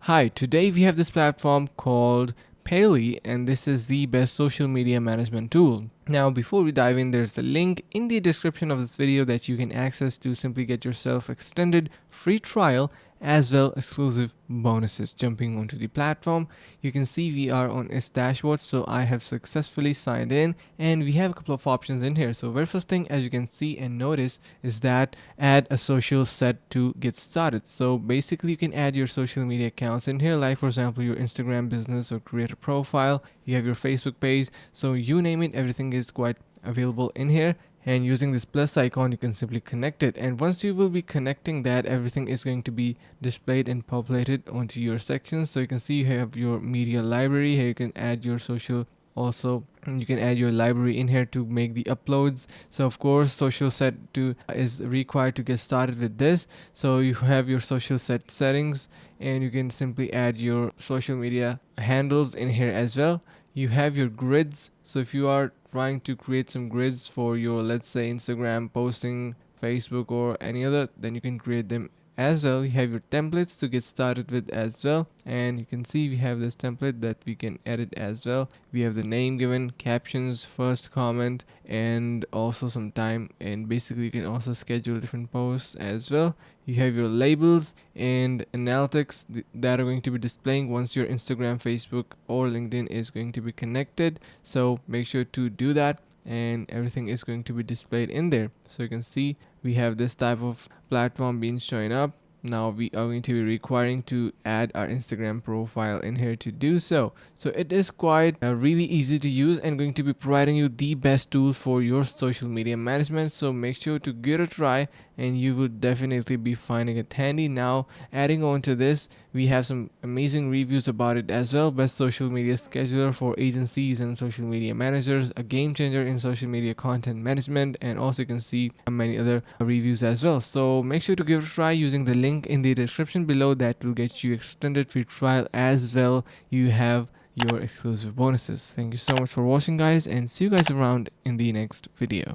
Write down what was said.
Hi, today we have this platform called Pallyy, and this is the best social media management tool. Now, before we dive in, there's a link in the description of this video that you can access to simply get yourself extended free trial as well exclusive bonuses. Jumping onto the platform, you can see we are on its dashboard, so I have successfully signed in and we have a couple of options in here. So very first thing, as you can see and notice, is that add a social set to get started. So basically you can add your social media accounts in here, like for example your Instagram business or creator profile. You have your Facebook page, so you name it, everything is quite available in here. And using this plus icon, you can simply connect it, and once you will be connecting that, everything is going to be displayed and populated onto your sections. So you can see you have your media library here. You can add your social, also you can add your library in here to make the uploads. So of course social set to is required to get started with this. So you have your social set settings, and you can simply add your social media handles in here as well. You have your grids, so if you are trying to create some grids for your, let's say, Instagram posting, Facebook or any other, then you can create them as well. You have your templates to get started with as well, and you can see we have this template that we can edit as well. We have the name given, captions, first comment, and also some time, and basically you can also schedule different posts as well. You have your labels and analytics that are going to be displaying once your Instagram, Facebook or LinkedIn is going to be connected. So make sure to do that, and everything is going to be displayed in there. So you can see we have this type of platform being showing up. Now we are going to be requiring to add our Instagram profile in here to do so. So it is quite really easy to use and going to be providing you the best tools for your social media management. So make sure to give it a try and you will definitely be finding it handy. Now adding on to this, we have some amazing reviews about it as well. Best social media scheduler for agencies and social media managers, a game changer in social media content management, and also you can see many other reviews as well. So make sure to give it a try using the link in the description below. That will get you extended free trial as well. You have your exclusive bonuses. Thank you so much for watching, guys, and see you guys around in the next video.